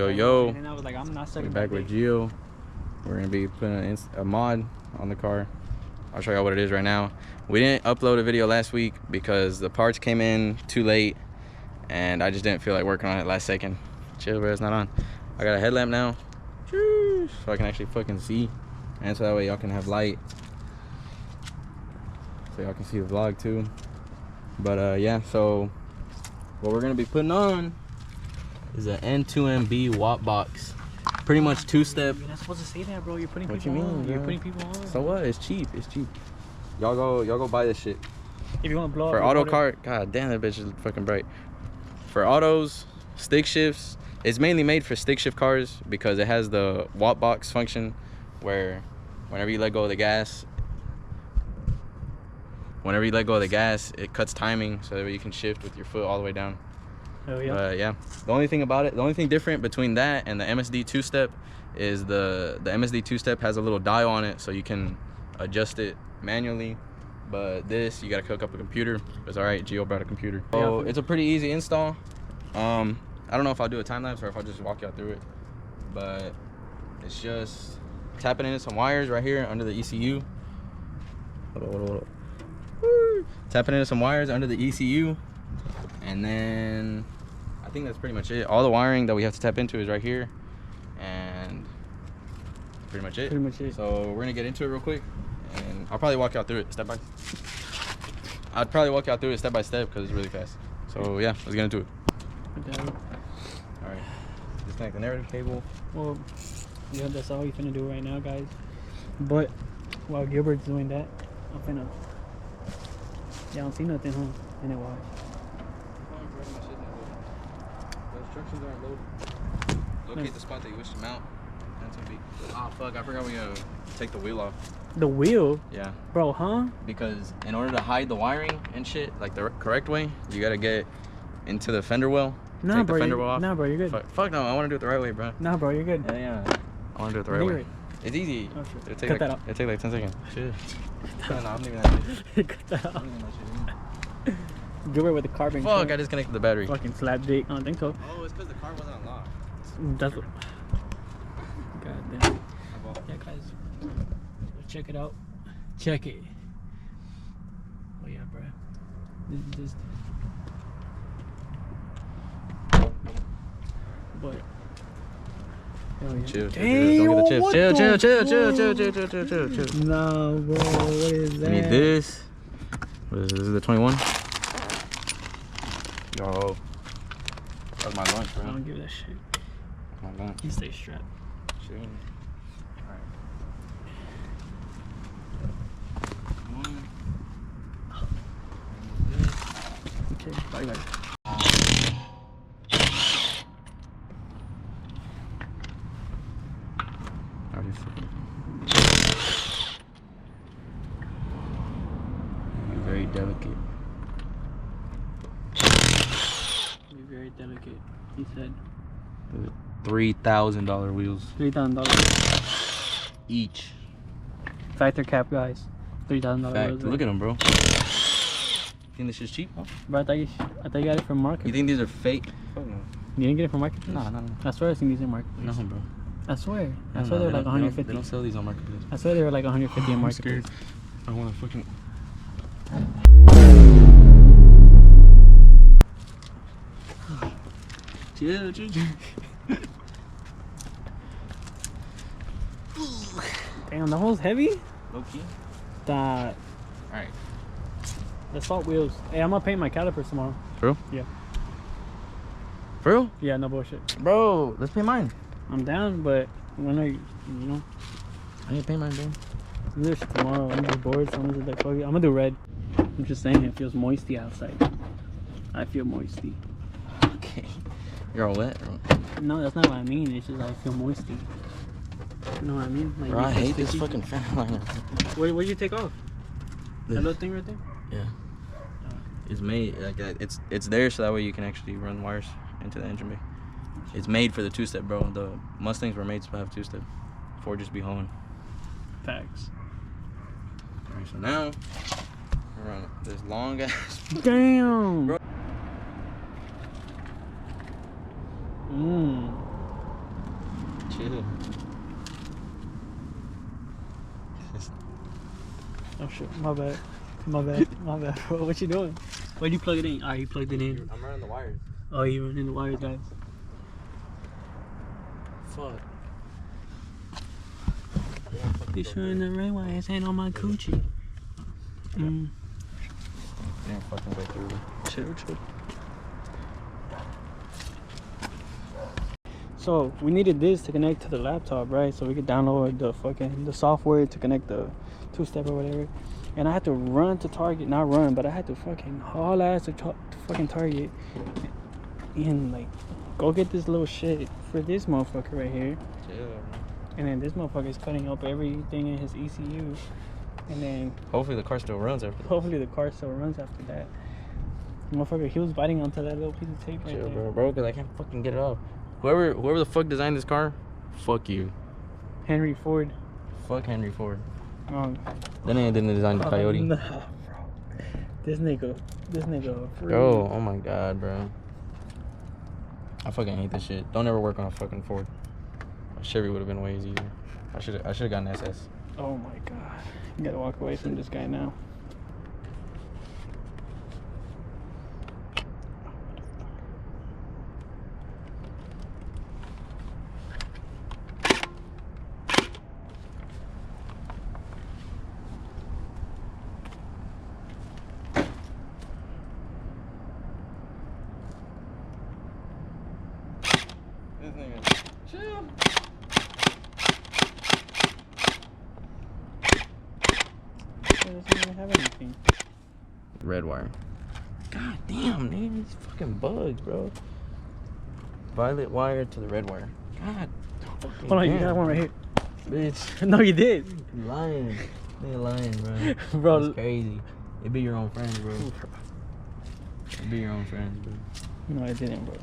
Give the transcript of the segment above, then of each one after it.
Yo. And then I was like, I'm not sucking. We're back with Gio. We're gonna be putting a mod on the car. I'll show y'all what it is right now. We didn't upload a video last week because the parts came in too late, and I just didn't feel like working on it last second. Chill, bro. It's not on. I got a headlamp now, so I can actually fucking see, and so that way y'all can have light, so y'all can see the vlog too. But yeah, so what we're gonna be putting on is an N2MB WOT box. Pretty much two-step. You're not supposed to say that, bro. You're putting What people you mean, on. bro? You're putting people on. So what? It's cheap. It's cheap. Y'all go buy this shit. If you want to blow For up auto car, god damn, that bitch is fucking bright. For autos, stick shifts, it's mainly made for stick shift cars because it has the WOT box function where whenever you let go of the gas, it cuts timing so that you can shift with your foot all the way down. Oh yeah. Yeah, the only thing different between that and the MSD two-step is the MSD two-step has a little dial on it so you can adjust it manually, but this you gotta hook up a computer. It's all right, Gio brought a computer. So it's a pretty easy install. I don't know if I'll do a time lapse or if I'll just walk y'all through it, but it's just tapping into some wires right here under the ECU. Hold on. Tapping into some wires under the ECU, and then I think that's pretty much it. All the wiring that we have to tap into is right here, and pretty much it. So we're gonna get into it real quick, and I'll probably walk y'all through it step by step because it's really fast. So yeah, let's get into it. All right, disconnect the narrative cable. Well, yeah, that's all we're finna do right now, guys. But while Gilbert's doing that, I'm finna. Yeah, I don't see nothing, huh? And it was. The instructions aren't loaded. Locate the spot that you wish to mount. N2MB. Ah, fuck, I forgot we gotta take the wheel off. The wheel? Yeah. Bro, huh? Because in order to hide the wiring and shit, like the correct way, you gotta get into the fender well. Nah, take bro. the fender well off. Nah, bro, you're good. Fuck no, I wanna do it the right way, bro. Nah, bro, you're good. Yeah. I wanna do it the right way. It's easy. Oh, shit. It'll take Cut that out. It'll take like 10 seconds. Shit. No, I'm leaving that shit. Cut that out. I'm leaving that shit. Gilbert with the carbon. Fuck, I disconnected the battery. Fucking slap dick. I don't think so. Oh, it's because the car wasn't unlocked. That's what. God damn. Yeah, guys. Check it out. Check it. Oh, yeah, bro. This. But. Oh, yeah. Chill. Damn, Don't get the what chips. Chill. No, bro. What is that? I need this. What is this? This is the 21. Yo. That was my lunch, bro. I don't give that shit. My lunch. You stay strapped. Chill. Alright. Okay, bye, guys. Very delicate. Be very delicate, he said. $3,000 wheels. $3,000 Each. factor cap, guys. $3,000. Fact. Look at them, bro. Think this shit's cheap? Huh? Bro, I thought you got it from market. You think these are fake? Fuck no. You didn't get it from market? No. I swear I seen these in marketplace. No, bro. I swear. I No, swear they were like 150. They don't sell these on marketplace. I swear they were like 150 in I'm marketplace. scared. I want to fucking. Chill. Damn, the hole's heavy? Low key. That. Alright. The salt wheels. Hey, I'm gonna paint my calipers tomorrow. For real? Yeah. For real? Yeah, no bullshit. Bro, let's paint mine. I'm down, but when are you know? I need to paint mine, bro. Do this shit tomorrow. I'm just bored, so I'm just like, fuck it. I'm gonna do red. I'm just saying, it feels moisty outside. I feel moisty. Okay. You're all wet, bro. No, that's not what I mean. It's just I feel moisty. You know what I mean? Like, Bro, I you feel hate this sticky. fucking fan liner. What did you take off? This. That little thing right there? Yeah. It's made like it's there so that way you can actually run wires into the engine bay. It's made for the two-step, bro. The Mustangs were made to have two-step. Ford just be hoeing. Facts. Alright, so now we're on this long ass. Damn. Bro. Chill. Oh shit, my bad. My bad, bro. What you doing? Where'd you plug it in? Alright, you plugged it in. I'm running the wires. Oh, you running the wires, guys. Fuck. This running the red wires ain't on my coochie. Didn't fucking go through. Chill. So we needed this to connect to the laptop, right? So we could download the software to connect the two-step or whatever. And I had to run to Target, not run, but I had to fucking haul ass to fucking Target and like go get this little shit for this motherfucker right here. Chill. And then this motherfucker is cutting up everything in his ECU. And then Hopefully the car still runs after that. hopefully the car still runs after that. Motherfucker, he was biting onto that little piece of tape right Chill, there. bro, because I can't fucking get it off. Whoever the fuck designed this car, fuck you. Henry Ford. Fuck Henry Ford. Oh, Then they didn't design the Coyote. nah, bro. This nigga. Bro, oh my god, bro. I fucking hate this shit. Don't ever work on a fucking Ford. A Chevy would have been way easier. I should have gotten SS. Oh my god. You gotta walk away from this guy now. This nigga, chill. It doesn't even have anything. Red wire. God damn, man, these fucking bugs, bro. Violet wire to the red wire. God. Hold on, you got one right here. Bitch. No, you did. You lying. You're lying, bro. Bro. That's crazy. It be your own friends, bro. It be your own friends, bro. No, it didn't, bro.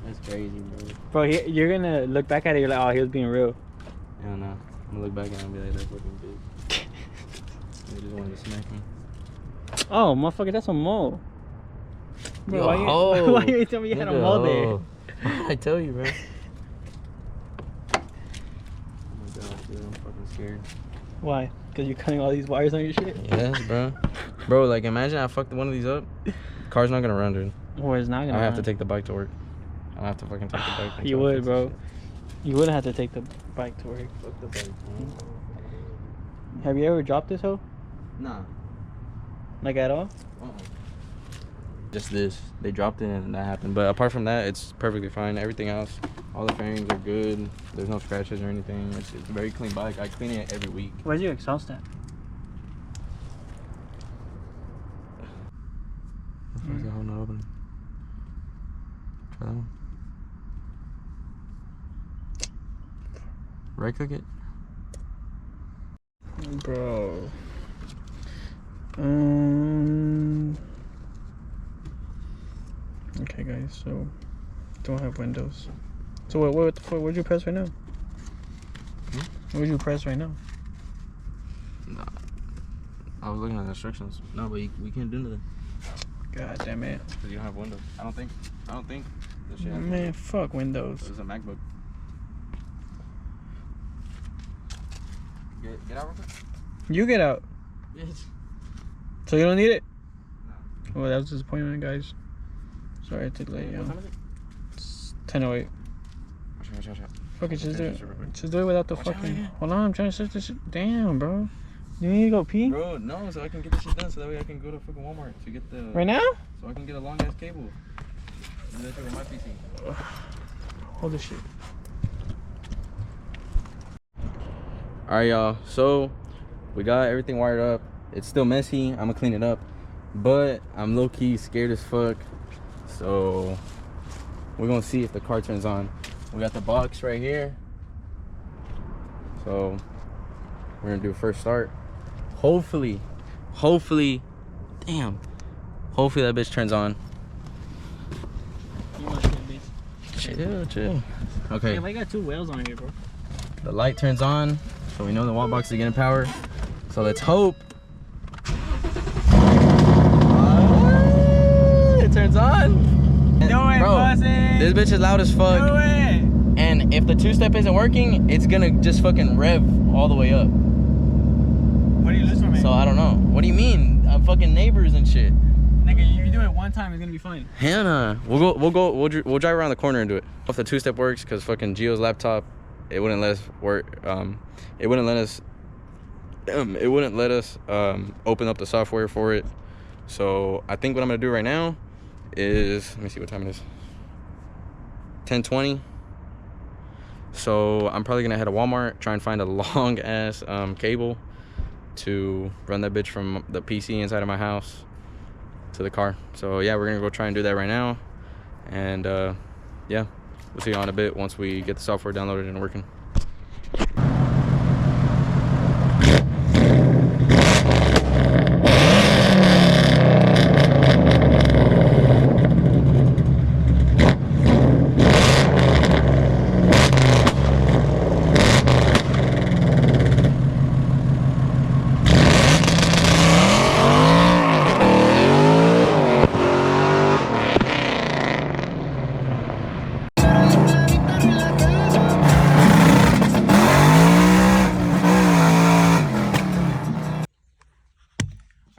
That's crazy, bro. Bro, you're gonna look back at it, you're like, oh, he was being real. Hell no. I'm gonna look back at him and be like, that fucking bitch. They just wanted to smack me. Oh, motherfucker, that's a mole. Bro, Yo, why you ain't tell me you had a mole there? I tell you, bro. Oh my god, dude, I'm fucking scared. Why? Because you're cutting all these wires on your shit? Yes, bro. Bro, like, imagine I fucked one of these up. Car's not gonna run, dude. Or it's not gonna I have to run. take the bike to work. I have to fucking take the bike. You would, bro. You would have to take the bike to work. Fuck the bike, man. Have you ever dropped this hoe? Nah. Like at all? Just this. They dropped it and that happened. But apart from that, it's perfectly fine. Everything else, all the fairings are good. There's no scratches or anything. It's a very clean bike. I clean it every week. Where's your exhaust at? Why is the hole not opening? Try that one. Right click it. Bro. Okay, guys. So, don't have windows. So what the fuck? What'd you press right now? What would you press right now? Nah. I was looking at the instructions. No, but we can't do nothing. God damn it. Because you don't have windows. I don't think this shit has Man, windows. fuck Windows. It's a MacBook. Get out real quick. You get out. Bitch. So you don't need it? No. Oh, that was disappointment, guys. Sorry to delay you. What time is it? It's 10:08. Watch out. Fuck it, just do Okay, it. just real quick. Just do it without the Watch out, fucking. yeah. Hold on, I'm trying to search this shit. Damn, bro. You need to go pee? Bro, no, so I can get this shit done so that way I can go to fucking Walmart to get the... Right now? So I can get a long ass cable. Do that shit with my PC. Hold this shit. Alright, y'all. So, we got everything wired up. It's still messy. I'm gonna clean it up. But I'm low-key scared as fuck. So, we're gonna see if the car turns on. We got the box right here. So, we're gonna do a first start. Hopefully, damn. Hopefully that bitch turns on. You want that bitch? Chill. Okay. Hey, why you got two whales on here, bro? The light turns on, so we know the wall box is getting power. So let's hope. It turns on. Do it, Bro, pussy. this bitch is loud as fuck. Do it. And if the two-step isn't working, it's gonna just fucking rev all the way up. What do you lose from it? So I don't know. What do you mean? Fucking neighbors and shit. Nigga, if you do it one time, it's gonna be fine. Hell nah. We'll drive around the corner and do it. If the two-step works, because fucking Gio's laptop, it wouldn't let us work. It wouldn't let us open up the software for it. So I think what I'm gonna do right now is, let me see what time it is. 10:20. So I'm probably gonna head to Walmart, try and find a long ass cable to run that bitch from the PC inside of my house to the car. So yeah, we're gonna go try and do that right now, and yeah, we'll see you on a bit once we get the software downloaded and working.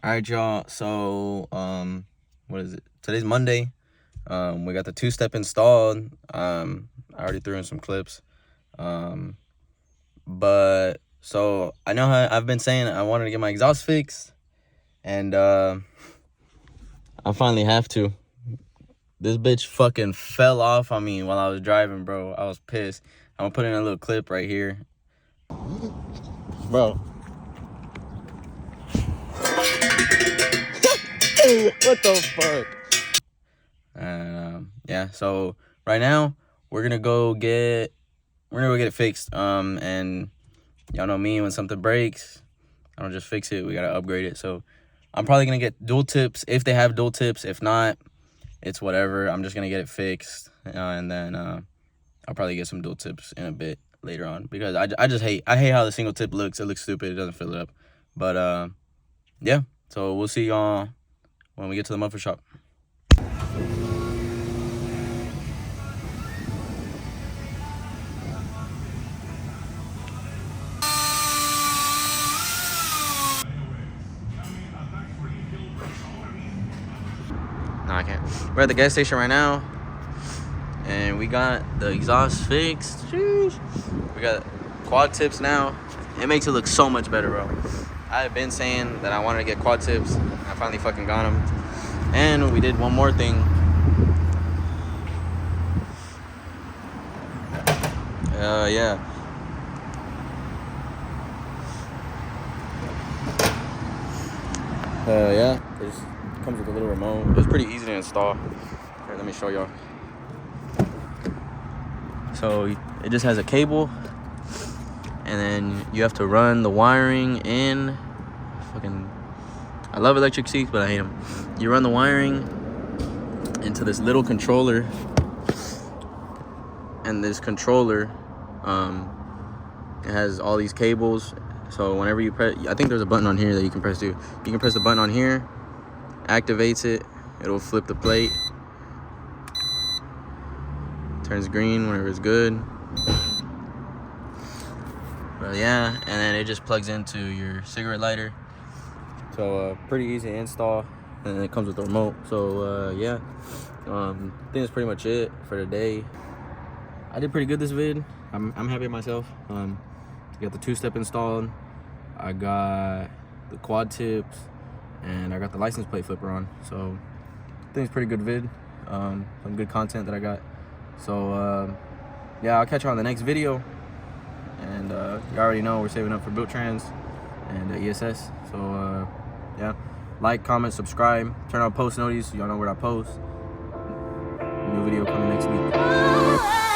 All right, y'all. So, what is it? Today's Monday. We got the two-step installed. I already threw in some clips. But so I know how I've been saying I wanted to get my exhaust fixed, and I finally have to. This bitch fucking fell off on me while I was driving, bro. I was pissed. I'm gonna put in a little clip right here, bro. What the fuck? And yeah, so right now we're gonna go get it fixed. And y'all know me, when something breaks, I don't just fix it, we gotta upgrade it. So I'm probably gonna get dual tips if they have dual tips. If not, it's whatever. I'm just gonna get it fixed, and then I'll probably get some dual tips in a bit later on, because I hate how the single tip looks. It looks stupid. It doesn't fill it up. But yeah, so we'll see y'all when we get to the muffler shop. No, I can't. We're at the gas station right now, and we got the exhaust fixed. Sheesh. We got quad tips now. It makes it look so much better, bro. I have been saying that I wanted to get quad tips. I finally fucking got them. And we did one more thing. Yeah. Yeah. It just comes with a little remote. It was pretty easy to install. Here, let me show y'all. So it just has a cable, and then you have to run the wiring in. Fucking, I love electric seats, but I hate them. You run the wiring into this little controller, and this controller, it has all these cables. So whenever you press, I think there's a button on here that you can press too. You can press the button on here, activates it, it'll flip the plate, turns green whenever it's good. But yeah, and then it just plugs into your cigarette lighter. So pretty easy to install, and then it comes with the remote. So yeah, I think that's pretty much it for today. I did pretty good this vid. I'm happy with myself. Got the two-step installed, I got the quad tips, and I got the license plate flipper on. So I think it's pretty good vid. Some good content that I got. So yeah, I'll catch you on the next video. And you already know we're saving up for Built Trans and ESS. So yeah, like, comment, subscribe, turn on post notices so y'all know where I post. New video coming next week.